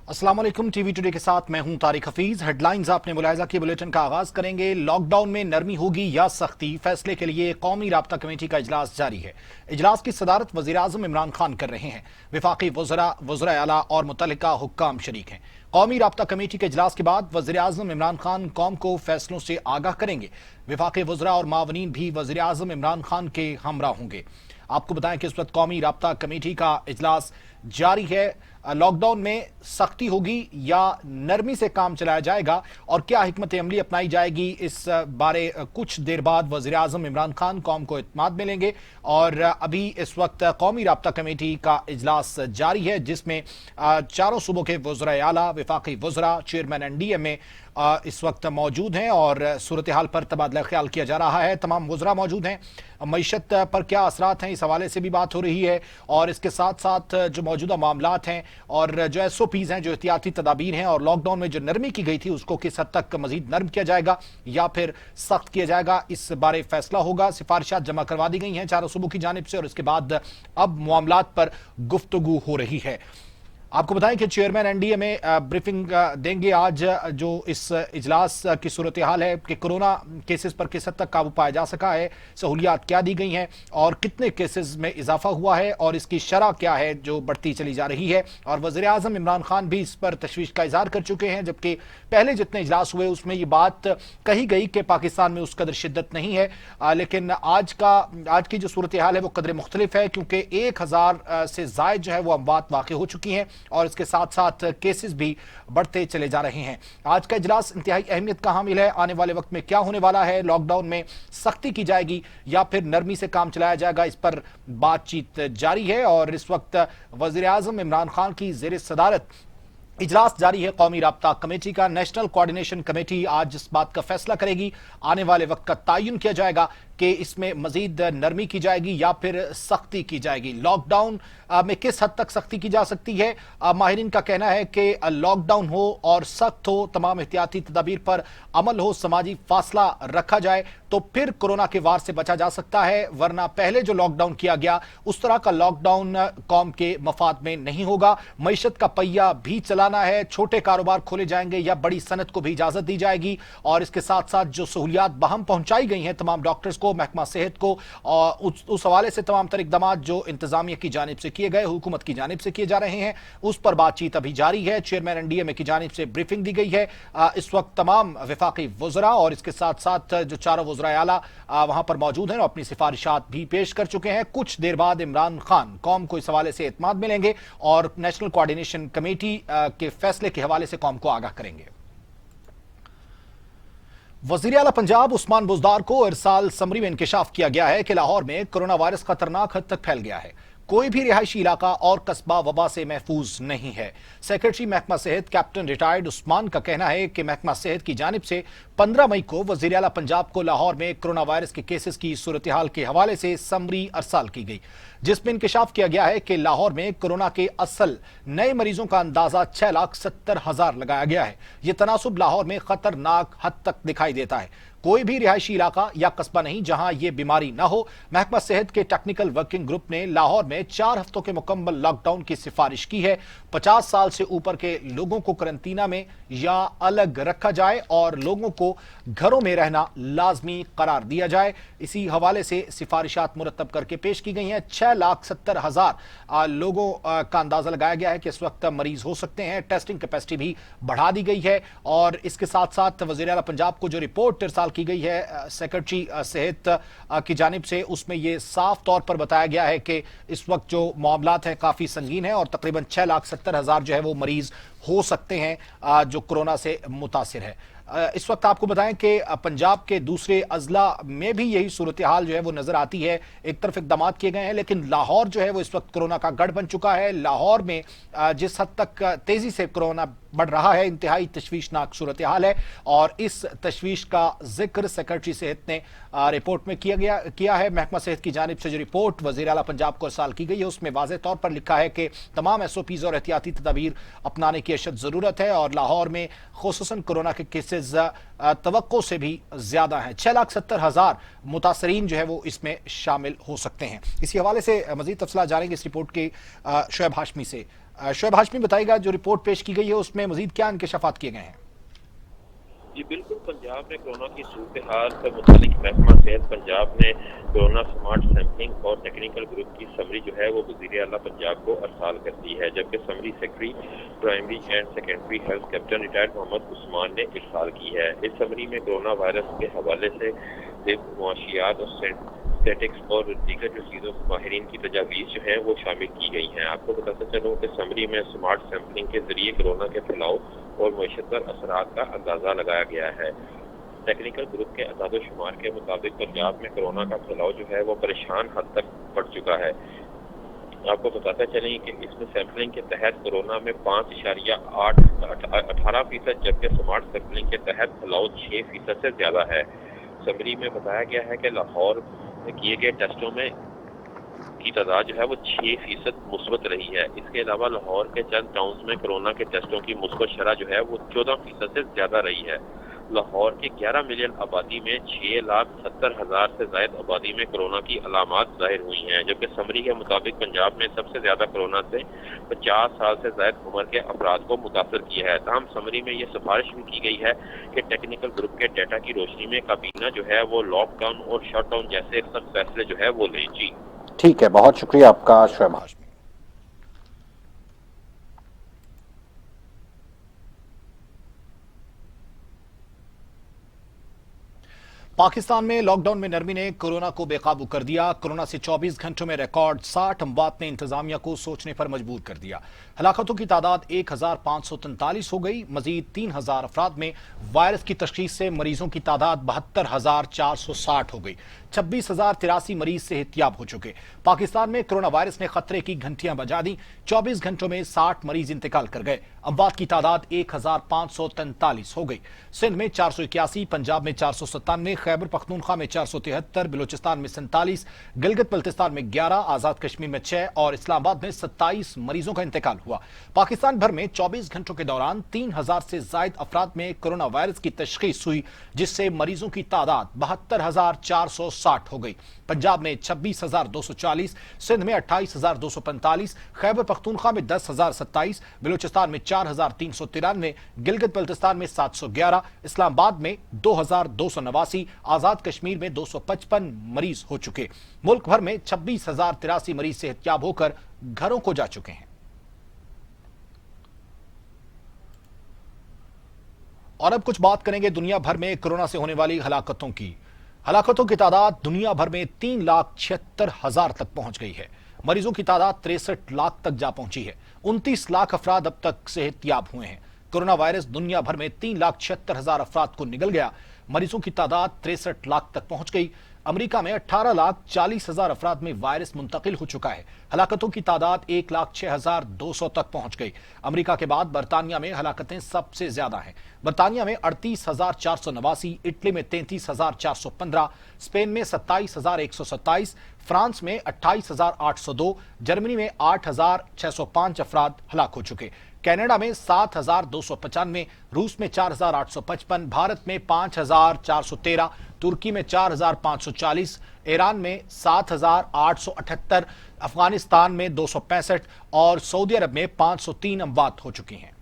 अस्सलाम वालेकुम। TV today के साथ मैं हूं तारिक हफीज। हेडलाइंस आपने मुलाहिजा की। बुलेटिन का आगाज करेंगे। लॉकडाउन में नरमी होगी या सख्ती, फैसले के लिए कौमी राब्ता कमेटी का इजलास जारी है। इजलास की सदारत वजीर आजम इमरान खान कर रहे हैं। विफाकी वज़रा आला और मुतल्लिका हुक्काम शरीक हैं। कौमी राब्ता कमेटी के इजलास के बाद वजीर आजम इमरान खान कौम को फैसलों से आगाह करेंगे। विफाकी वज़रा और मावनीन भी वजीर आजम इमरान खान के हमरा होंगे। आपको बताएं कि इस वक्त कौमी राब्ता कमेटी का इजलास जारी है। लॉकडाउन में सख्ती होगी या नरमी से काम चलाया जाएगा और क्या हिकमत अमली अपनाई जाएगी, इस बारे कुछ देर बाद वज़ीर आज़म इमरान खान कौम को इत्मीनान मिलेंगे। और अभी इस वक्त कौमी राब्ता कमेटी का इजलास जारी है, जिसमें चारों सूबों के वज़राए आला, वफाकी वज़रा, चेयरमैन NDMA इस वक्त मौजूद हैं और सूरत हाल पर तबादला ख्याल किया जा रहा है। तमाम वज़रा मौजूद हैं। मईशत पर क्या असरात हैं, इस हवाले से भी बात हो रही है। और इसके साथ साथ जो मौजूदा मामलात हैं और जो SOPs हैं, जो एहतियाती तदाबीर हैं, और लॉकडाउन में जो नरमी की गई थी उसको किस हद तक मजीद नरम किया जाएगा या फिर सख्त किया जाएगा, इस बारे फैसला होगा। सिफारिशात जमा करवा दी गई हैं चारों सूबों की जानिब से और इसके बाद अब मामलात पर गुफ्तगू हो रही है। आपको बताएं कि चेयरमैन NDMA ब्रीफिंग देंगे आज। जो इस इजलास की सूरत हाल है कि कोरोना केसेस पर किस हद तक काबू पाया जा सका है, सहूलियात क्या दी गई हैं और कितने केसेस में इजाफा हुआ है और इसकी शरह क्या है जो बढ़ती चली जा रही है। और वज़ीर आज़म इमरान खान भी इस पर तशवीश का इजहार कर चुके हैं, जबकि पहले जितने इजलास हुए उसमें ये बात कही गई कि पाकिस्तान में उस कदर शिद्दत नहीं है। लेकिन आज की जो सूरत हाल है वो कदर मुख्तलिफ है, क्योंकि 1000 से ज़ायद जो है वो अमवात वाक़ हो चुकी हैं और इसके साथ साथ केसेस भी बढ़ते चले जा रहे हैं। आज का इजलास इंतहाई अहमियत का हामिल है। आने वाले वक्त में क्या होने वाला है, लॉकडाउन में सख्ती की जाएगी या फिर नरमी से काम चलाया जाएगा, इस पर बातचीत जारी है। और इस वक्त वज़ीर आज़म इमरान खान की ज़ेर सदारत इजलास जारी है कौमी राब्ता कमेटी का। नेशनल कोऑर्डिनेशन कमेटी आज इस बात का फैसला करेगी। आने वाले वक्त का तयन किया जाएगा कि इसमें मजीद नरमी की जाएगी या फिर सख्ती की जाएगी। लॉकडाउन में किस हद तक सख्ती की जा सकती है, माहिरीन का कहना है कि लॉकडाउन हो और सख्त हो, तमाम एहतियाती तदाबीर पर अमल हो, समाजी फासला रखा जाए तो फिर कोरोना के वार से बचा जा सकता है। वरना पहले जो लॉकडाउन किया गया उस तरह का लॉकडाउन कौम के मफाद में नहीं होगा। मईशत का पहिया भी चलाना है, छोटे कारोबार खोले जाएंगे या बड़ी सनत को भी इजाजत दी जाएगी। और इसके साथ साथ जो सहूलियात बहम पहुंचाई गई हैं तमाम डॉक्टर्स को, महकमा सेहत को, और उस हवाले से तमाम तर इक़दाम जो इंतजामिया की जानिब से किए गए, हुकूमत की जानिब से किए जा रहे हैं, उस पर बातचीत अभी जारी है। चेयरमैन NDMA की जानिब से ब्रीफिंग दी गई है। इस वक्त तमाम वफाकी वज़रा और इसके साथ साथ जो चारों वज़राए आला वहां पर मौजूद हैं और अपनी सिफारिशात भी पेश कर चुके हैं। कुछ देर बाद इमरान खान कौम को इस हवाले से इत्मीनान मिलेंगे और नेशनल कोऑर्डिनेशन कमेटी के फैसले के हवाले से कौम को आगाह करेंगे। वज़ीर आला पंजाब उस्मान बुज़दार को इरसाल समरी में इंकशाफ किया गया है कि लाहौर में कोरोना वायरस खतरनाक हद तक फैल गया है। कोई भी रिहायशी इलाका और कस्बा वबा से महफूज नहीं है। सेक्रेटरी महकमा सेहत कैप्टन रिटायर्ड उस्मान का कहना है कि महकमा सेहत की जानिब से 15 मई को वज़ीर आला पंजाब को लाहौर में कोरोना वायरस के केसेस की सूरत हाल के हवाले से समरी अरसाल की गई, जिसमें इंकशाफ किया गया है कि लाहौर में कोरोना के असल नए मरीजों का अंदाजा 6,70,000 लगाया गया है। यह तनासुब लाहौर में खतरनाक हद तक दिखाई देता है। कोई भी रिहायशी इलाका या कस्बा नहीं जहां यह बीमारी ना हो। महकमा सेहत के टेक्निकल वर्किंग ग्रुप ने लाहौर में 4 हफ्तों के मुकम्मल लॉकडाउन की सिफारिश की है। 50 साल से ऊपर के लोगों को करंतना में या अलग रखा जाए और लोगों को घरों में रहना लाजमी करार दिया जाए। इसी हवाले से सिफारिशात मुरतब करके पेश की गई हैं। 6,70,000 लोगों का अंदाजा लगाया गया है कि इस वक्त मरीज हो सकते हैं। टेस्टिंग कैपेसिटी भी बढ़ा दी गई है और इसके साथ साथ वज़ीर आला पंजाब को जो रिपोर्ट इरसाल की गई है सेक्रेटरी सेहत की जानिब से, उसमें यह साफ तौर पर बताया गया है कि इस वक्त जो मामलात हैं काफी संगीन है और तकरीबन 6,70,000 जो है वो मरीज हो सकते हैं जो कोरोना से मुतासिर है। इस वक्त आपको बताएं कि पंजाब के दूसरे अजला में भी यही सूरत हाल जो है वो नजर आती है। एक तरफ इकदाम किए गए हैं लेकिन लाहौर जो है वो इस वक्त कोरोना का गढ़ बन चुका है। लाहौर में जिस हद तक तेजी से कोरोना बढ़ रहा है, इंतहाई तशवीशनाक सूरत हाल है और इस तशवीश का जिक्र सेक्रेटरी सेहत ने रिपोर्ट में किया है। महकमा सेहत की जानिब से जो रिपोर्ट वज़ीर आला पंजाब को इरसाल की गई है उसमें वाज़ेह तौर पर लिखा है कि तमाम SOPs और एहतियाती तदाबीर अपनाने की अशद ज़रूरत है और लाहौर में खुसूसन कोरोना के केसेस तवक्को से भी ज्यादा हैं। 6,70,000 मुतासरीन जो है वो इसमें शामिल हो सकते हैं। इसी हवाले से मजीद तफसीलात जानेंगे इस रिपोर्ट के शोएब हाशमी से। शोएब हाशमी बताइएगा, जो रिपोर्ट पेश की गई है उसमें मजीद क्या इंकशाफात किए गए हैं? जी बिल्कुल, पंजाब में कोरोना की सूरत हाल से मुतालिक महकमा सेहत पंजाब ने कोरोना स्मार्ट सैंपलिंग और टेक्निकल ग्रुप की समरी जो है वो वज़ीर आला पंजाब को अरसाल कर दी है, जबकि summary secretary primary and secondary health captain retired Mohammad Usman ने इरसाल की है। इस समरी में कोरोना वायरस के हवाले से मुआशियात और स्टैटिक्स और दीगर जो चीज़ों माहिरीन की तजावीज़ जो हैं वो शामिल की गई हैं। आपको बताता चलूँ कि समरी में स्मार्ट सैंपलिंग के जरिए कोरोना के फैलाव और मईशत पर असरात का अंदाज़ा लगाया गया है। टेक्निकल ग्रुप के अदाद शुमार के मुताबिक पंजाब में कोरोना का फैलाव जो है वो परेशान हद तक बढ़ चुका है। आपको बताते चलें कि इसमें सैंपलिंग के तहत कोरोना में 5.18%, जबकि स्मार्ट सैंपलिंग के तहत फैलाव 6% से ज़्यादा है। समरी में बताया गया है कि लाहौर में किए गए टेस्टों में की तादाद जो है वो 6% मुस्बत रही है। इसके अलावा लाहौर के चंद टाउन्स में कोरोना के टेस्टों की मुस्बत शरह जो है वो 14% से ज़्यादा रही है। लाहौर के 11 मिलियन आबादी में 6,70,000 से ज़ायद आबादी में कोरोना की अलामात ज़ाहिर हुई हैं, जबकि समरी के मुताबिक पंजाब में सबसे ज़्यादा कोरोना से 50 साल से ज़ायद उम्र के अफराद को मुतासर किया है। ताहम समरी में यह सिफारिश भी की गई है कि टेक्निकल ग्रुप के डेटा की रोशनी में काबीना जो है वो लॉकडाउन और शटडाउन जैसे सख्त फैसले जो है वो लें। जी ठीक है, बहुत शुक्रिया आपका शोएब हाशमी। पाकिस्तान में लॉकडाउन में नरमी ने कोरोना को बेकाबू कर दिया। कोरोना से 24 घंटों में रिकॉर्ड 60 अमवात ने इंतजामिया को सोचने पर मजबूर कर दिया। हलाकतों की तादाद 1543 हो गई। मजीद 3000 अफराद में वायरस की तशखीस से मरीजों की तादाद 72,460 हो गई। 26,083 मरीज सेहतियाब हो चुके। पाकिस्तान में कोरोना वायरस ने खतरे की घंटियां बजा दी। 24 घंटों में 60 मरीज इंतकाल कर गए। अमवात की तादाद 1543 हो गई। सिंध में 481, पंजाब में 497, खैबर पख्तूनख्वा में 473, बलूचिस्तान में 47, गिलगित बल्तिस्तान में 11, आजाद कश्मीर में 6 और इस्लामाबाद में 27 मरीजों का इंतकाल हुआ। पाकिस्तान भर में 24 घंटों के दौरान 3000 से जायद अफराद में कोरोना वायरस की तशखीस हुई, जिससे मरीजों की तादाद 72,460 हो गई। पंजाब में 26,240, सिंध में 28,245, खैबर पख्तूनख्वा में 10,027, बलूचिस्तान में 4,393, गिलगित बल्तिस्तान में 711, इस्लामाबाद में 2,289, आजाद कश्मीर में 255 मरीज हो चुके। मुल्क भर में 26,083 मरीज सेहतियाब होकर घरों को जा चुके हैं। और अब कुछ बात करेंगे दुनिया भर में कोरोना से होने वाली हलाकतों की। हलाकतों की तादाद दुनिया भर में 3,76,000 तक पहुंच गई है। मरीजों की तादाद 63 लाख तक जा पहुंची है। 29 लाख अफराद अब तक सेहतियाब हुए हैं। कोरोना वायरस दुनिया भर में 3,76,000 अफराद को निगल गया। मरीजों की तादाद 63 लाख तक पहुंच गई। अमेरिका में 18,40,000 अफराद में वायरस मुंतकिल हो चुका है। हलाकतों की तादाद 1,06,200 तक पहुंच गई। अमेरिका के बाद बरतानिया में हलाकतें सबसे ज्यादा हैं। बरतानिया में 38,489, इटली में 33,415, स्पेन में 27,127, फ्रांस में 28,802, जर्मनी में 8,605 अफराद हलाक हो चुके। कनाडा में 7,295, रूस में 4,855, भारत में 5,413, तुर्की में 4,540, ईरान में 7,878, अफगानिस्तान में 265 और सऊदी अरब में 503 अमवात हो चुकी हैं।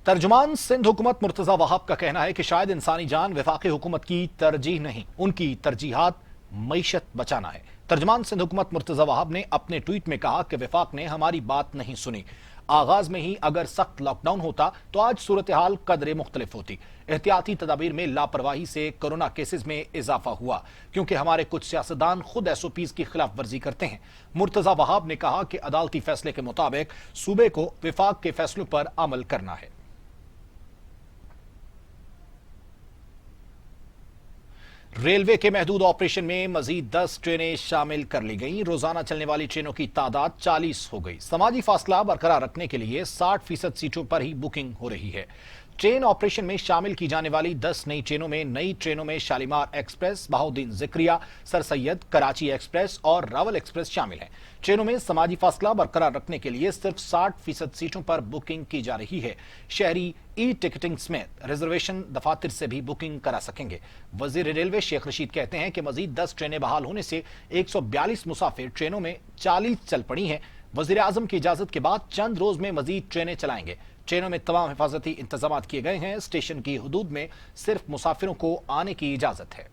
तर्जुमान सिंध हुकूमत मुर्तजा वहाब का कहना है कि शायद इंसानी जान वफाकी हुकूमत की तरजीह नहीं, उनकी तरजीहात मईशत बचाना है। तर्जुमान सिंध हुकूमत मुर्तजा वहाब ने अपने ट्वीट में कहा कि वफाक ने हमारी बात नहीं सुनी। आगाज में ही अगर सख्त लॉकडाउन होता तो आज सूरत हाल कदरे मुख्तलिफ होती। एहतियाती तदाबीर में लापरवाही से कोरोना केसेस में इजाफा हुआ, क्योंकि हमारे कुछ सियासतदान खुद SOPs की खिलाफ वर्जी करते हैं। मुर्तजा वहाब ने कहा कि अदालती फैसले के मुताबिक सूबे को वफाक के फैसलों पर अमल करना है। रेलवे के महदूद ऑपरेशन में मजीद 10 ट्रेनें शामिल कर ली गई। रोजाना चलने वाली ट्रेनों की तादाद 40 हो गई। समाजी फासला बरकरार रखने के लिए 60% सीटों पर ही बुकिंग हो रही है। ट्रेन ऑपरेशन में शामिल की जाने वाली 10 नई ट्रेनों में Shalimar express, Bahauddin Zakariya, sir Syed, Karachi express और रावल एक्सप्रेस शामिल हैं। ट्रेनों में समाजी फासला बरकरार रखने के लिए सिर्फ 60% सीटों पर बुकिंग की जा रही है। शहरी ई टिकटिंग समेत रिजर्वेशन दफातर से भी बुकिंग करा सकेंगे। वजीर रेलवे शेख रशीद कहते हैं कि मजीद 10 ट्रेनें बहाल होने से 142 मुसाफिर ट्रेनों में 40 चल पड़ी हैं। वजीर आजम की इजाजत के बाद चंद रोज में मजीद ट्रेनें चलाएंगे। ट्रेनों में तमाम हिफाजती इंतजाम किए गए हैं। स्टेशन की हदूद में सिर्फ मुसाफिरों को आने की इजाजत है।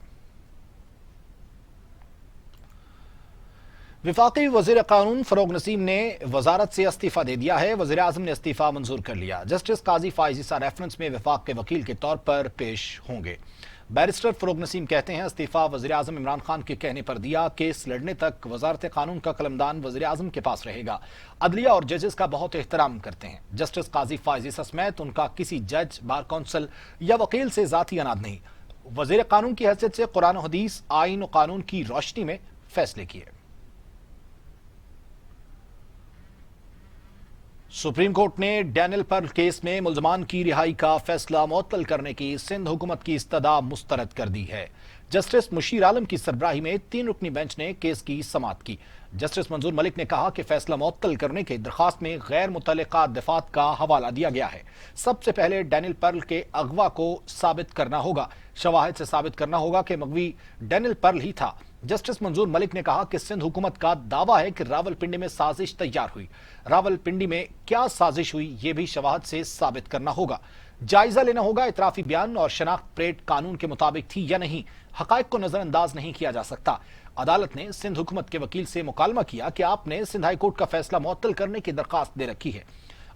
विफाकी वजीर कानून फरोग नसीम ने वजारत से इस्तीफा दे दिया है। वजीर आजम ने इस्तीफा मंजूर कर लिया। जस्टिस काजी फाइज ईसा रेफरेंस में विफाक के वकील के तौर पर पेश होंगे। बैरिस्टर फरोग नसीम कहते हैं इस्तीफा वज़ीर आज़म इमरान खान के कहने पर दिया। केस लड़ने तक वजारत कानून का कलमदान वज़ीर आज़म के पास रहेगा। अदलिया और जजेस का बहुत एहतराम करते हैं। जस्टिस काजी फाइज ईसा समेत उनका किसी जज, बार कौंसल या वकील से जाती अनाद नहीं। वज़ीर कानून की हैसियत से कुरान और हदीस, आइन और कानून की रोशनी में फैसले किए। सुप्रीम कोर्ट ने डैनियल पर्ल केस में मुल्जमान की रिहाई का फैसला मुअत्तल करने की सिंध हुकूमत की इस्तदा मुस्तरद कर दी है। जस्टिस मुशीर आलम की सरबराही में 3 रुकनी बेंच ने केस की समाअत की। जस्टिस मंजूर मलिक ने कहा कि फैसला मुअत्तल करने के दरखास्त में गैर मुतल्लिका दफात का हवाला दिया गया है। सबसे पहले डैनियल पर्ल के अगवा को साबित करना होगा। शवाहिद से साबित करना होगा कि मगवी डैनियल पर्ल ही था। जस्टिस मंजूर मलिक ने कहा कि सिंध हुकूमत का दावा है कि रावलपिंडी में साजिश तैयार हुई। रावलपिंडी में क्या साजिश हुई ये भी शवाहद से साबित करना होगा। जायजा लेना होगा इतराफी बयान और शनाख्त परेड कानून के मुताबिक थी या नहीं। हकायक को नजरअंदाज नहीं किया जा सकता। अदालत ने सिंध हुकूमत के वकील से मुकालमा किया कि आपने सिंध हाई कोर्ट का फैसला मुअत्तल करने की दरखास्त दे रखी है।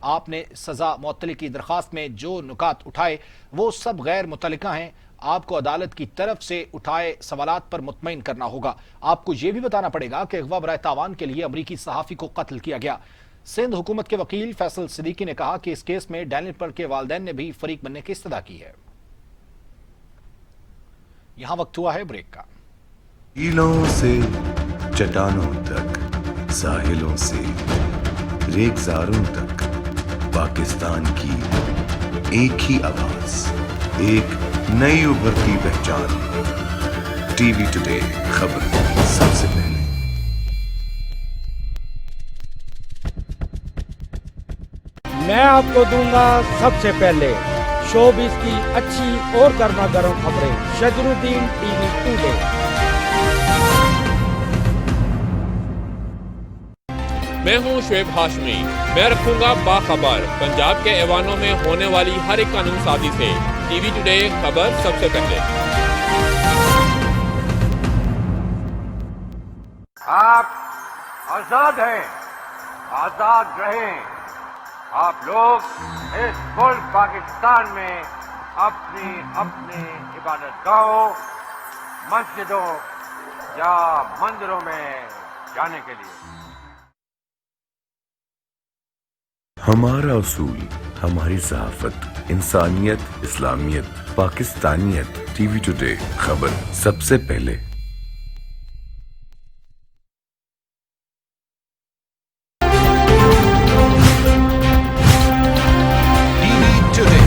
आपने सजा मुअत्तली की दरखास्त में जो नुकात उठाए वो सब गैर मुतल्लिका हैं। आपको अदालत की तरफ से उठाए सवालात पर मुतमईन करना होगा। आपको यह भी बताना पड़ेगा कि अगवा बराए तावान के लिए अमरीकी सहाफी को कत्ल किया गया। सिंध हुकूमत के वकील फैसल सिद्दीकी ने कहा कि इस केस में डैनियल पर्ल के वालिदैन ने भी फरीक बनने की इस्तदा की है। यहां वक्त हुआ है ब्रेक का। झीलों से चट्टानों तक, साहिलों से रेगिस्तानों तक, पाकिस्तान की एक ही आवाज, एक नई उभरती पहचान। टीवी टुडे खबर सबसे पहले। मैं आपको दूंगा सबसे पहले शोबिस की अच्छी और गर्मा गर्म खबरें। शजरुद्दीन टीवी टुडे। मैं हूं शुएब हाशमी। मैं रखूंगा बाखबर पंजाब के ऐवानों में होने वाली हर एक कानून साजी से। टीवी टुडे खबर सबसे पहले। आप आजाद हैं, आजाद रहें। आप लोग इस मुल्क पाकिस्तान में अपनी अपनी इबादत गाहों, मस्जिदों या मंदिरों में जाने के लिए। हमारा उसूल, हमारी सहाफत, इंसानियत, इस्लामियत, पाकिस्तानियत। टीवी टुडे खबर सबसे पहले। टीवी टुडे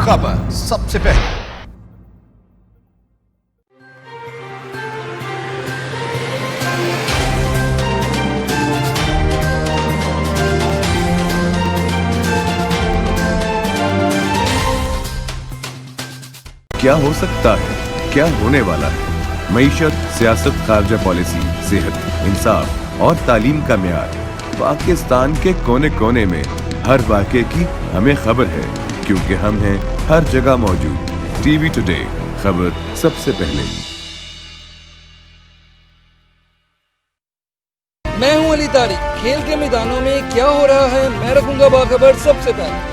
खबर सबसे पहले। क्या हो सकता है, क्या होने वाला है। मईशत, सियासत, खारजा पॉलिसी, सेहत, इंसाफ और तालीम का मेयार। पाकिस्तान के कोने कोने में हर वाक़े की हमें खबर है, क्योंकि हम हैं हर जगह मौजूद। टीवी टुडे खबर सबसे पहले। मैं हूं अली तारिक। खेल के मैदानों में क्या हो रहा है मैं रखूंगा बाखबर सबसे पहले।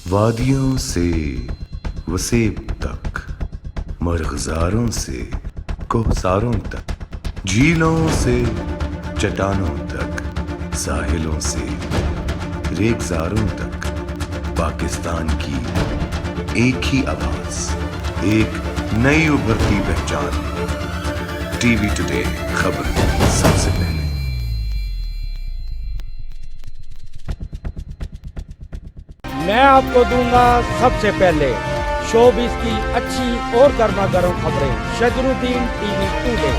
वादियों से वसेब तक, मरग़ज़ारों से कोहसारों तक, झीलों से चट्टानों तक, साहिलों से रेगिस्तानों तक, पाकिस्तान की एक ही आवाज, एक नई उभरती पहचान। टीवी टुडे खबर सबसे पहले। मैं आपको दूंगा सबसे पहले शोबिस की अच्छी और गर्मा गर्म खबरें। शजरुद्दीन टीवी टुडे।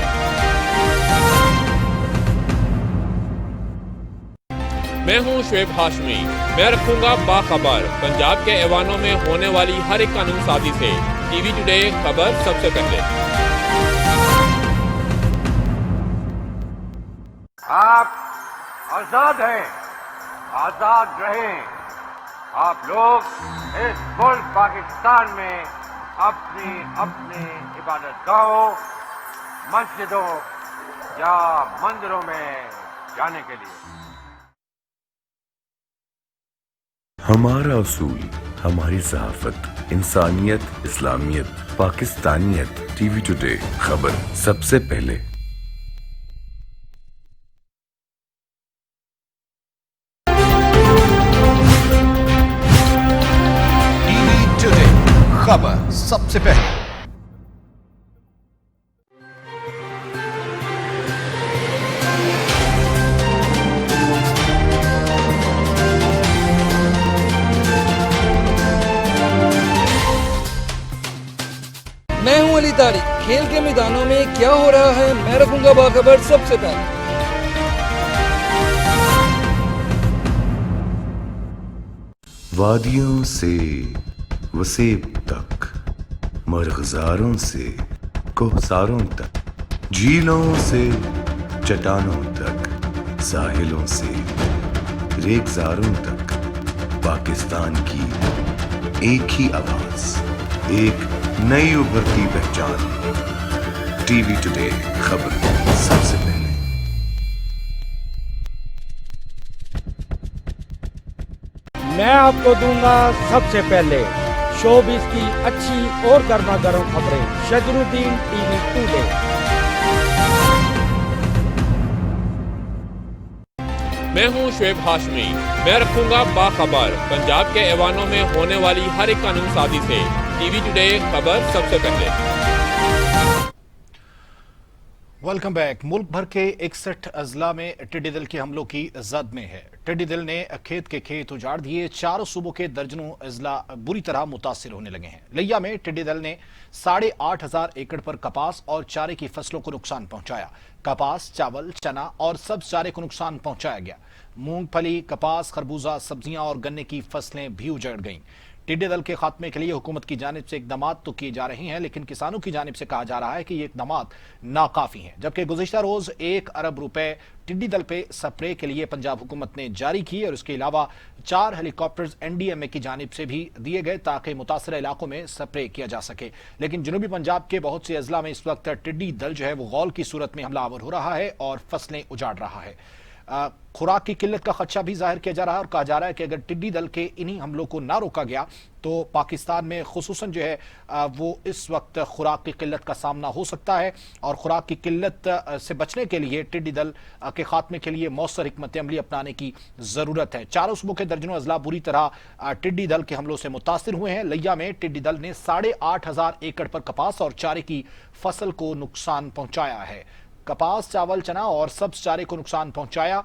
मैं हूं शुएब हाशमी। मैं रखूंगा बाखबर पंजाब के ऐवानों में होने वाली हर एक कानून साजी से। टीवी टुडे खबर सबसे पहले। आप आजाद हैं, आजाद रहें। आप लोग इस मुल्क पाकिस्तान में अपनी अपनी इबादतगाहों, मस्जिदों या मंदिरों में जाने के लिए। हमारा असूल, हमारी सहाफत, इंसानियत, इस्लामियत, पाकिस्तानियत। टीवी टुडे खबर सबसे पहले। टीवी टुडे खबर सबसे पहले। मैं हूं अली तारिक। खेल के मैदानों में क्या हो रहा है, मैं रखूंगा बाखबर सबसे पहले। वादियों से वसेब तक, मरग़ज़ारों से कोहसारों तक, झीलों से चट्टानों तक, साहिलों से रेगिस्तानों तक, पाकिस्तान की एक ही आवाज, एक नई उभरती पहचान। टीवी टुडे खबर सबसे पहले। मैं आपको दूंगा सबसे पहले शोबिस की अच्छी और गर्मा गर्म खबरें। शजरुद्दीन टीवी टुडे। मैं हूं शुएब हाशमी। मैं रखूंगा बाखबर पंजाब के ऐवानों में होने वाली हर एक कानून साजी से। टीवी टुडे खबर सबसे पहले। Welcome back. मुल्क भर के 61 अजला में टिड्डी दल के हमलों की जद में है। टिड्डी दल ने खेत के खेत उजाड़ दिए। चारों सूबों के दर्जनों अजला बुरी तरह मुतासिर होने लगे हैं। लिया में टिड्डी दल ने 8,500 एकड़ पर कपास और चारे की फसलों को नुकसान पहुंचाया। कपास, चावल, चना और सब्ज चारे को नुकसान पहुंचाया गया। मूंगफली, कपास, खरबूजा, सब्जियां और गन्ने की फसलें भी उजड़ गईं। टिड्डी दल के खात्मे के लिए हुकूमत की जानिब से इकदाम तो किए जा रहे हैं, लेकिन किसानों की जानिब से कहा जा रहा है कि ये इकदाम नाकाफी हैं। जबकि गुज़िश्ता रोज 1 अरब रुपए टिड्डी दल पे स्प्रे के लिए पंजाब हुकूमत ने जारी किए और इसके अलावा 4 हेलीकॉप्टर्स NDMA की जानिब से भी दिए गए ताकि मुतासर इलाकों में स्प्रे किया जा सके। लेकिन जनूबी पंजाब के बहुत से अजला में इस वक्त टिड्डी दल जो है वो गौल की सूरत में हमलावर हो रहा है और फसलें उजाड़ रहा है। खुराक की किल्लत का खदशा भी जाहिर किया जा रहा है और कहा जा रहा है कि अगर टिड्डी दल के इन्हीं हमलों को ना रोका गया तो पाकिस्तान में खुसूसन जो है वो इस वक्त खुराक की किल्लत का सामना हो सकता है और खुराक की किल्लत से बचने के लिए टिड्डी दल के खात्मे के लिए मौसर हिकमत अमली अपनाने की जरूरत है। चारों सूबों के दर्जनों अजला बुरी तरह टिड्डी दल के हमलों से मुतासिर हुए हैं। लिया में टिड्डी दल ने 8,500 एकड़ पर कपास और चारे की फसल को नुकसान पहुंचाया है। कपास, चावल, चना और सब्ज चारे को नुकसान पहुंचाया।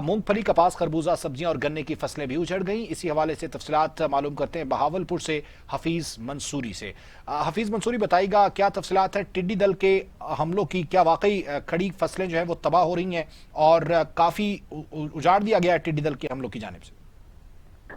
मूंगफली, कपास, खरबूजा, सब्जियां और गन्ने की फसलें भी उजड़ गईं। इसी हवाले से तफसीलात मालूम करते हैं बहावलपुर से हफीज मंसूरी से। हफीज मंसूरी, बताइएगा क्या तफसीलात है टिड्डी दल के हमलों की? क्या वाकई खड़ी फसलें जो है वो तबाह हो रही हैं और काफी उजाड़ दिया गया है टिड्डी दल के हमलों की जानिब से?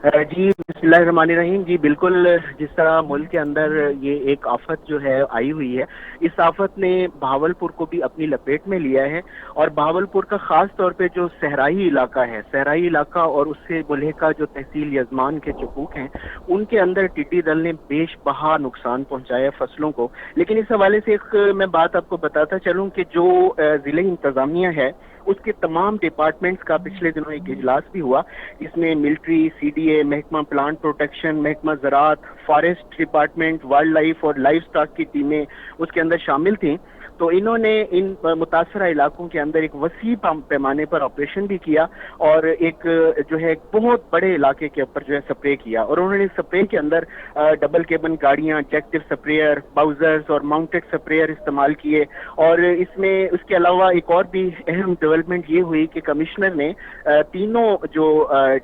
जी बिस्मिल्लाहिर्रहमानिर्रहीम। जी बिल्कुल, जिस तरह मुल्क के अंदर ये एक आफत जो है आई हुई है, इस आफत ने बहावलपुर को भी अपनी लपेट में लिया है और बहावलपुर का खास तौर पे जो सहराई इलाका है, सहराई इलाका और उससे मुल्हिका जो तहसील यजमान के चकूक हैं, उनके अंदर टिड्डी दल ने बेशबहा नुकसान पहुंचाया फसलों को। लेकिन इस हवाले से एक मैं बात आपको बताता चलूं कि जो जिले इंतजामिया है उसके तमाम डिपार्टमेंट्स का पिछले दिनों एक इजलास भी हुआ। इसमें मिलिट्री, CDA, महकमा प्लांट प्रोटेक्शन, महकमा ज़राअत, फॉरेस्ट डिपार्टमेंट, वाइल्ड लाइफ और लाइफ स्टॉक की टीमें उसके अंदर शामिल थीं। तो इन्होंने इन मुतासरा इलाकों के अंदर एक वसी पैमाने पर ऑपरेशन भी किया और एक जो है बहुत बड़े इलाके के ऊपर जो है स्प्रे किया और उन्होंने स्प्रे के अंदर डबल केबन गाड़ियां, जेक्टिव स्प्रेयर, बाउजर्स और माउंटेड स्प्रेयर इस्तेमाल किए। और इसमें उसके अलावा एक और भी अहम डेवलपमेंट ये हुई कि कमिश्नर ने तीनों जो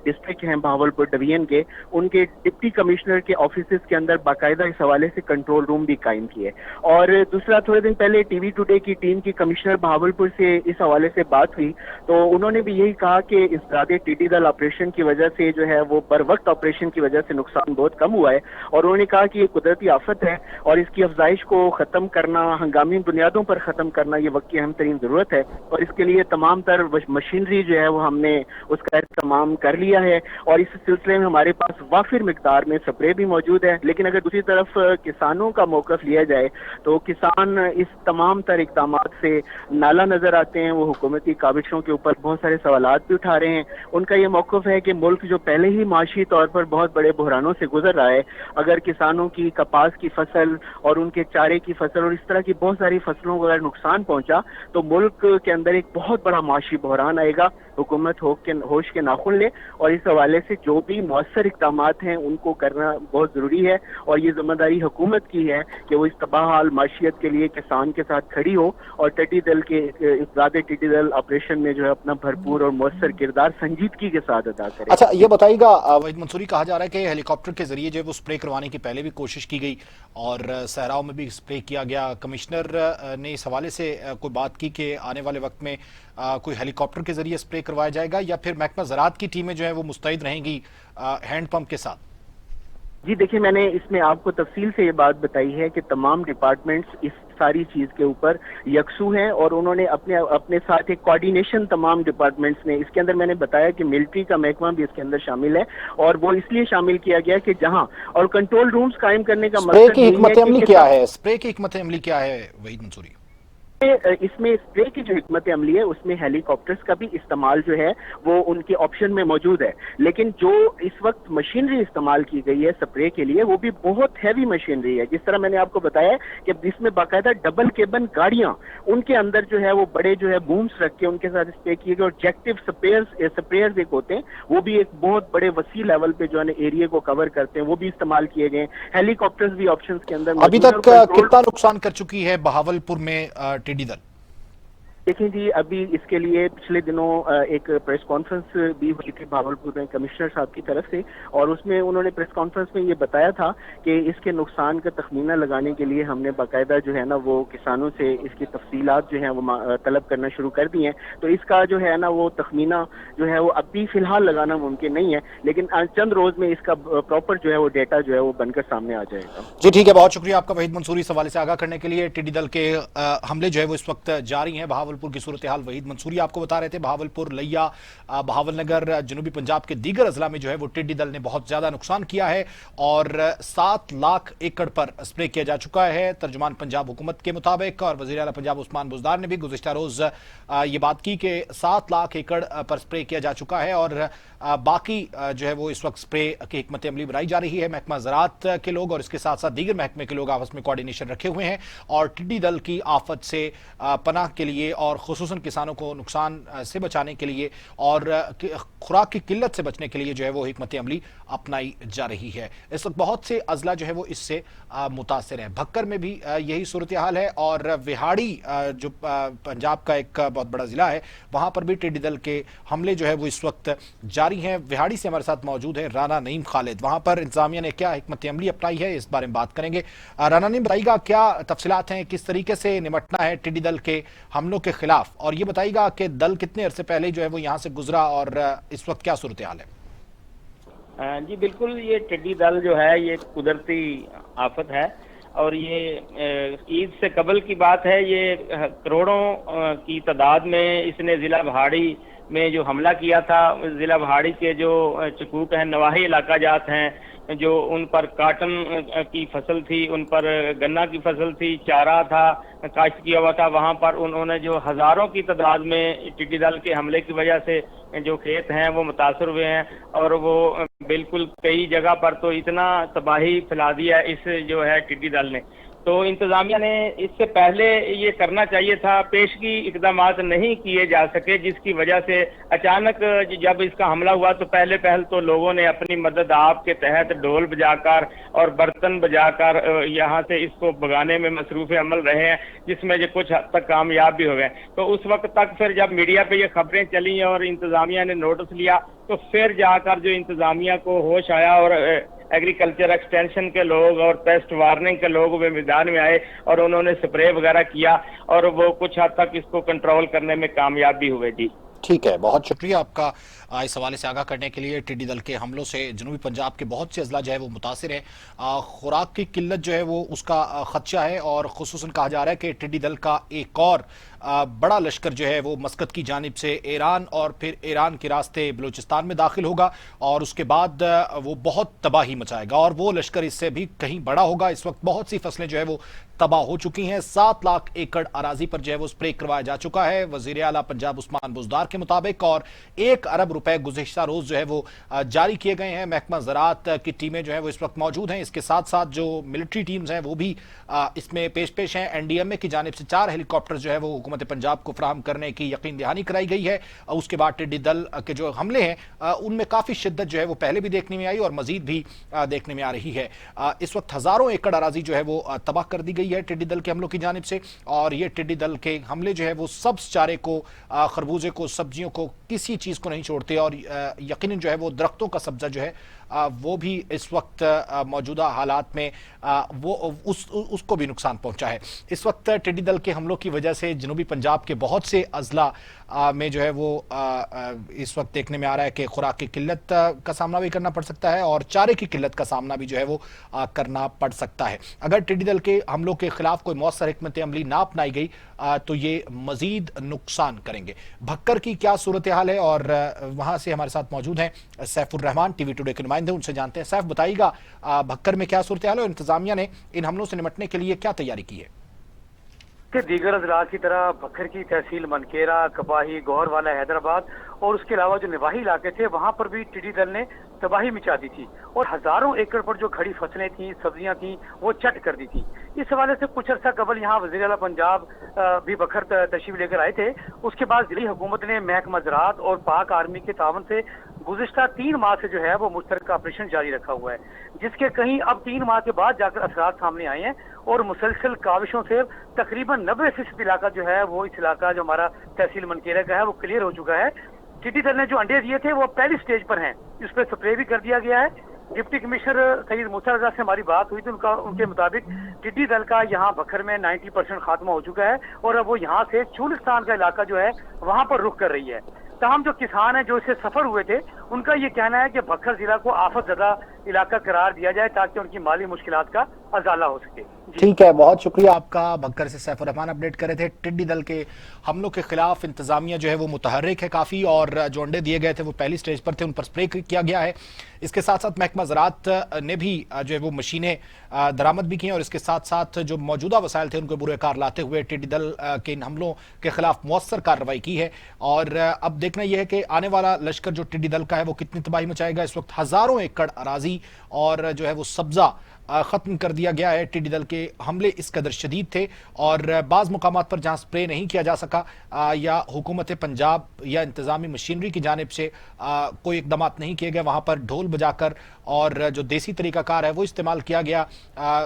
डिस्ट्रिक्ट हैं बहावलपुर डिवीजन के उनके डिप्टी कमिश्नर के ऑफिसेज के अंदर बाकायदा इस हवाले से कंट्रोल रूम भी कायम किए। और दूसरा, थोड़े दिन पहले टीवी टुडे की टीम की कमिश्नर बहावलपुर से इस हवाले से बात हुई तो उन्होंने भी यही कहा कि इस ज़्यादा टिड्डी दल ऑपरेशन की वजह से जो है वो बर वक्त ऑपरेशन की वजह से नुकसान बहुत कम हुआ है, और उन्होंने कहा कि ये कुदरती आफत है और इसकी अफजाइश को ख़त्म करना, हंगामी बुनियादों पर ख़त्म करना ये वक्त की अहम तरीन ज़रूरत है, और इसके लिए तमाम तर मशीनरी जो है वो हमने उसका इस्तेमाल कर लिया है, और इस सिलसिले में हमारे पास वाफिर मिकदार में स्प्रे भी मौजूद है। लेकिन अगर दूसरी तरफ किसानों का मौक़िफ़ लिया जाए तो किसान इस तमाम तर इक़दामात से नाला नज़र आते हैं, वो हुकूमती काविशों के ऊपर बहुत सारे सवालात भी उठा रहे हैं। उनका ये मौक़िफ़ है कि मुल्क जो पहले ही माशी तौर पर बहुत बड़े बहरानों से गुजर रहा है, अगर किसानों की कपास की फसल और उनके चारे की फसल और इस तरह की बहुत सारी फसलों को अगर नुकसान पहुंचा तो मुल्क के अंदर एक बहुत बड़ा माशी बहरान आएगा। हुकूमत होश के नाखुन ले और इस हवाले से जो भी मौसर इक़दामात हैं उनको करना बहुत ज़रूरी है, और ये जिम्मेदारी हुकूमत की है कि वो इस तबाहाल माशियत के लिए किसान के साथ खड़ी हो और टिड्डी दल के ज़्यादा टिड्डी दल ऑपरेशन में जो है अपना भरपूर और मौसर किरदार संजीदगी के साथ अदा करे। अच्छा, ये बताइएगा वहीद मंसूरी, कहा जा रहा है कि हेलीकॉप्टर के जरिए जो है वो स्प्रे करवाने की पहले भी कोशिश की गई और सहराव में भी स्प्रे किया गया। कमिश्नर ने इस हवाले से कोई बात की कि आने वाले वक्त में कोई हेलीकॉप्टर के जरिए स्प्रे करवाया जाएगा या फिर महकमा ज़राअत की टीमें जो है वो मुस्तैद रहेंगी हैंड पंप के साथ? जी देखिए, मैंने इसमें आपको तफसील से ये बात बताई है कि तमाम डिपार्टमेंट्स इस सारी चीज़ के ऊपर यकसू हैं और उन्होंने अपने साथ एक कोऑर्डिनेशन तमाम डिपार्टमेंट्स ने, इसके अंदर मैंने बताया कि मिलिट्री का महकमा भी इसके अंदर शामिल है, और वो इसलिए शामिल किया गया कि जहां और कंट्रोल रूम्स कायम करने का स्प्रे की हिकमत अमली क्या है? स्प्रे की हिकमत अमली क्या है वहीद मंसूरी? इसमें स्प्रे की जो हिकमत अमली है उसमें हेलीकॉप्टर्स का भी इस्तेमाल जो है वो उनके ऑप्शन में मौजूद है, लेकिन जो इस वक्त मशीनरी इस्तेमाल की गई है स्प्रे के लिए वो भी बहुत हैवी मशीनरी है। जिस तरह मैंने आपको बताया कि इसमें बाकायदा डबल केबन गाड़ियां, उनके अंदर जो है वो बड़े जो है बूम्स रख के उनके साथ स्प्रे किए गए, और जेक्टिव स्प्रेयर्स एक होते हैं वो भी एक बहुत बड़े वसी लेवल पे जो है एरिया को कवर करते हैं, वो भी इस्तेमाल किए गए। हेलीकॉप्टर्स भी ऑप्शन के अंदर अभी तक कितना नुकसान कर चुकी है बहावलपुर में टिड्डी दल? देखिए जी, अभी इसके लिए पिछले दिनों एक प्रेस कॉन्फ्रेंस भी हुई थी बहावलपुर में कमिश्नर साहब की तरफ से, और उसमें उन्होंने प्रेस कॉन्फ्रेंस में ये बताया था कि इसके नुकसान का तखमीना लगाने के लिए हमने बाकायदा जो है ना वो किसानों से इसकी तफसीलात जो है वो तलब करना शुरू कर दी हैं। तो इसका जो है ना वो तखमीना जो है वो अभी फिलहाल लगाना मुमकिन नहीं है, लेकिन चंद रोज में इसका प्रॉपर जो है वो डेटा जो है वो बनकर सामने आ जाएगा। जी ठीक है, बहुत शुक्रिया आपका वहीद मंसूरी इस हवाले से आगाह करने के लिए। टिड्डी दल के हमले जो है वो इस वक्त जारी हैं। बहावलपुर की सूरत हाल वहीद मंसूरी आपको बता रहे थे। बहावलपुर, लिया, बहावल नगर, जनूबी पंजाब के दीगर अजला में जो है वो टिड्डी दल ने बहुत ज्यादा नुकसान किया है और 7 लाख एकड़ पर स्प्रे किया जा चुका है तर्जुमान पंजाब हुकूमत के मुताबिक। और वज़ीर आला पंजाब उस्मान बुज़दार ने भी गुज़िश्ता रोज ये बात की कि 7 लाख एकड़ पर स्प्रे किया जा चुका है और बाकी जो है वो इस वक्त स्प्रे की हिकमत अमली बनाई जा रही है। महकमा ज़राअत के लोग और इसके साथ साथ दीगर महकमे के लोग आपस में कोऑर्डिनेशन रखे हुए हैं और टिड्डी दल की आफत से पनाह के लिए और खुसूसन किसानों को नुकसान से बचाने के लिए और खुराक की किल्लत से बचने के लिए जो है वो हिकमत अमली अपनाई जा रही है। इस वक्त बहुत से अजला जो है वो इससे मुतासिर हैं। भक्कर में भी यही सूरत हाल है और विहाड़ी जो पंजाब का एक बहुत बड़ा जिला है वहां पर भी टिड्डी दल के हमले जो है वो इस वक्त जारी हैं। विहाड़ी से हमारे साथ मौजूद है राना नईम खालिद। वहां पर इंतजामिया ने क्या हिकमत अमली अपनाई है इस बारे में बात करेंगे। राना नईम, बताइएगा क्या तफसीलात हैं, किस तरीके से निपटना है टिड्डी दल के हमलों के खिलाफ, और ये बताइएगा कि दल कितने अरसे पहले जो है वो यहाँ से गुजरा और इस वक्त क्या सूरत हाल है? जी बिल्कुल, ये टिड्डी दल जो है ये कुदरती आफत है और ये ईद से कबल की बात है। ये करोड़ों की तादाद में इसने ज़िला पहाड़ी में जो हमला किया था, ज़िला पहाड़ी के जो चकूक हैं, नवाही इलाका जात हैं, जो उन पर काटन की फसल थी, उन पर गन्ना की फसल थी, चारा था, काश्त किया हुआ था, वहाँ पर उन्होंने जो हज़ारों की तादाद में टिड्डी दल के हमले की वजह से जो खेत हैं वो मुतासर हुए हैं और वो बिल्कुल कई जगह पर तो इतना तबाही फैला दिया इस जो है टिड्डी दल ने। تو انتظامیہ نے اس سے پہلے یہ کرنا چاہیے تھا، پیشگی اقدامات نہیں کیے جا سکے، جس کی وجہ سے اچانک جب اس کا حملہ ہوا تو پہل تو لوگوں نے اپنی مدد آپ کے تحت ڈھول بجا کر اور برتن بجا کر یہاں سے اس کو بھگانے میں مصروف عمل رہے ہیں، جس میں جو کچھ حد تک کامیاب بھی ہو گئے۔ تو اس وقت تک پھر جب میڈیا پہ یہ خبریں چلیں اور انتظامیہ نے نوٹس لیا تو پھر جا کر جو انتظامیہ کو ہوش آیا اور ایگریکلچر ایکسٹینشن کے لوگ اور پیسٹ وارننگ کے لوگ وہ میدان میں آئے اور انہوں نے سپرے وغیرہ کیا اور وہ کچھ حد تک اس کو کنٹرول کرنے میں کامیاب بھی ہوئے۔ جی ٹھیک ہے، بہت شکریہ آپ کا اس حوالے سے آگاہ کرنے کے لیے۔ ٹڈی دل کے حملوں سے جنوبی پنجاب کے بہت سے اضلاع جو ہے وہ متاثر ہیں، خوراک کی قلت جو ہے وہ اس کا خدشہ ہے، اور خصوصاً کہا جا رہا ہے کہ ٹڈی دل کا ایک اور بڑا لشکر جو ہے وہ مسقط کی جانب سے ایران اور پھر ایران کے راستے بلوچستان میں داخل ہوگا، اور اس کے بعد وہ بہت تباہی مچائے گا، اور وہ لشکر اس سے بھی کہیں بڑا ہوگا۔ اس وقت بہت سی فصلیں جو ہے وہ تباہ ہو چکی ہیں، 7 لاکھ ایکڑ اراضی پر جو ہے وہ سپرے کروایا جا چکا ہے وزیر اعلیٰ پنجاب عثمان بزدار کے مطابق، اور 1 ارب روپے گزشتہ روز جو ہے وہ جاری کیے گئے ہیں۔ محکمہ زراعت کی ٹیمیں جو ہیں وہ اس وقت موجود ہیں، اس کے ساتھ ساتھ جو ملٹری ٹیمز ہیں وہ بھی اس میں پیش ہیں۔ این ڈی ایم اے کی جانب سے 4 ہیلی کاپٹر جو ہے وہ حکومت پنجاب کو فراہم کرنے کی یقین دہانی کرائی گئی ہے۔ اس کے بعد ٹڈی دل کے جو حملے ہیں ان میں کافی شدت جو ہے وہ پہلے بھی دیکھنے میں آئی اور مزید بھی دیکھنے میں آ رہی ہے۔ اس وقت ہزاروں ایکڑ اراضی جو ہے وہ تباہ کر دی گئی ہے ٹڈی دل کے حملوں کی جانب سے، اور یہ ٹڈی دل کے حملے جو ہے وہ سبز چارے کو، خربوزے کو، سبزیوں کو، کسی چیز کو نہیں چھوڑتے، اور یقیناً جو ہے وہ درختوں کا سبزہ جو ہے وہ بھی اس وقت موجودہ حالات میں وہ اس کو بھی نقصان پہنچا ہے۔ اس وقت ٹڈی دل کے حملوں کی وجہ سے جنوبی پنجاب کے بہت سے اضلاع میں جو ہے وہ اس وقت دیکھنے میں آ رہا ہے کہ خوراک کی قلت کا سامنا بھی کرنا پڑ سکتا ہے، اور چارے کی قلت کا سامنا بھی جو ہے وہ کرنا پڑ سکتا ہے۔ اگر ٹڈی دل کے حملوں کے خلاف کوئی مؤثر حکمت عملی نہ اپنائی گئی تو یہ مزید نقصان کریں گے۔ بھکر کی کیا صورتحال ہے، اور وہاں سے ہمارے ساتھ موجود ہیں سیف الرحمان ٹی وی ٹوڈے کے نمائندے، ان سے جانتے ہیں۔ سیف، بتائیے گا بھکر میں کیا صورتحال ہے اور انتظامیہ نے ان حملوں سے نمٹنے کے لیے کیا تیاری کی ہے؟ کہ دیگر اضلاع کی طرح بھکر کی تحصیل منکیرا، کپاہی، گوہر والا، حیدرآباد اور اس کے علاوہ جو نواحی علاقے تھے وہاں پر بھی ٹڈی دل نے تباہی مچا دی تھی، اور ہزاروں ایکڑ پر جو کھڑی فصلیں تھیں، سبزیاں تھیں، وہ چٹ کر دی تھی۔ اس حوالے سے کچھ عرصہ قبل یہاں وزیر اعلیٰ پنجاب بھی بھکر تشریف لے کر آئے تھے۔ اس کے بعد ضلعی حکومت نے محکمہ زراعت اور پاک آرمی کے تعاون سے گزشتہ 3 ماہ سے جو ہے وہ مشترکہ آپریشن جاری رکھا ہوا ہے، جس کے کہیں اب 3 ماہ کے بعد جا کر اثرات سامنے آئے ہیں، اور مسلسل کاوشوں سے تقریباً 90% علاقہ جو ہے وہ اس علاقہ جو ہمارا تحصیل منکیرا کا ہے وہ کلیئر ہو چکا ہے۔ ٹڈی دل نے جو انڈے دیے تھے وہ پہلی سٹیج پر ہیں، اس پہ سپرے بھی کر دیا گیا ہے۔ ڈپٹی کمشنر سید موسیٰ رضا سے ہماری بات ہوئی تو ان کے مطابق ٹڈی دل کا یہاں بھکر میں 90% خاتمہ ہو چکا ہے، اور اب وہ یہاں سے چولستان کا علاقہ جو ہے وہاں پر رخ کر رہی ہے۔ تاہم جو کسان ہیں جو اسے سفر ہوئے تھے ان کا یہ کہنا ہے کہ بھکر ضلع کو آفت زدہ علاقہ قرار دیا جائے تاکہ ان کی مالی مشکلات کا ازالہ ہو سکے۔ ٹھیک ہے، بہت شکریہ آپ کا۔ بھکر سے سیف الرحمان اپڈیٹ کر رہے تھے۔ ٹڈی دل کے حملوں کے خلاف انتظامیہ جو ہے وہ متحرک ہے کافی، اور جو انڈے دیے گئے تھے وہ پہلی سٹیج پر تھے، ان پر سپرے کیا گیا ہے۔ اس کے ساتھ ساتھ محکمہ زراعت نے بھی جو ہے وہ مشینیں درآمد بھی کی ہیں، اور اس کے ساتھ ساتھ جو موجودہ وسائل تھے ان کو بروئے کار لاتے ہوئے ٹڈی دل کے ان حملوں کے خلاف مؤثر کارروائی کی ہے۔ اور اب دیکھنا یہ ہے کہ آنے والا لشکر جو ٹڈی دل کا ہے وہ کتنی تباہی مچائے گا۔ اس وقت ہزاروں ایکڑ اراضی اور جو ہے وہ سبزہ ختم کر دیا گیا ہے۔ ٹڈی دل کے حملے اس قدر شدید تھے، اور بعض مقامات پر جہاں سپرے نہیں کیا جا سکا یا حکومت پنجاب یا انتظامی مشینری کی جانب سے کوئی اقدامات نہیں کیے گئے، وہاں پر ڈھول بجا کر اور جو دیسی طریقہ کار ہے وہ استعمال کیا گیا،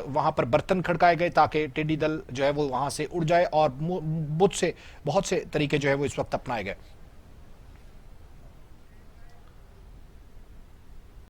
وہاں پر برتن کھڑکائے گئے تاکہ ٹڈی دل جو ہے وہ وہاں سے اڑ جائے، اور بہت سے طریقے جو ہے وہ اس وقت اپنائے گئے۔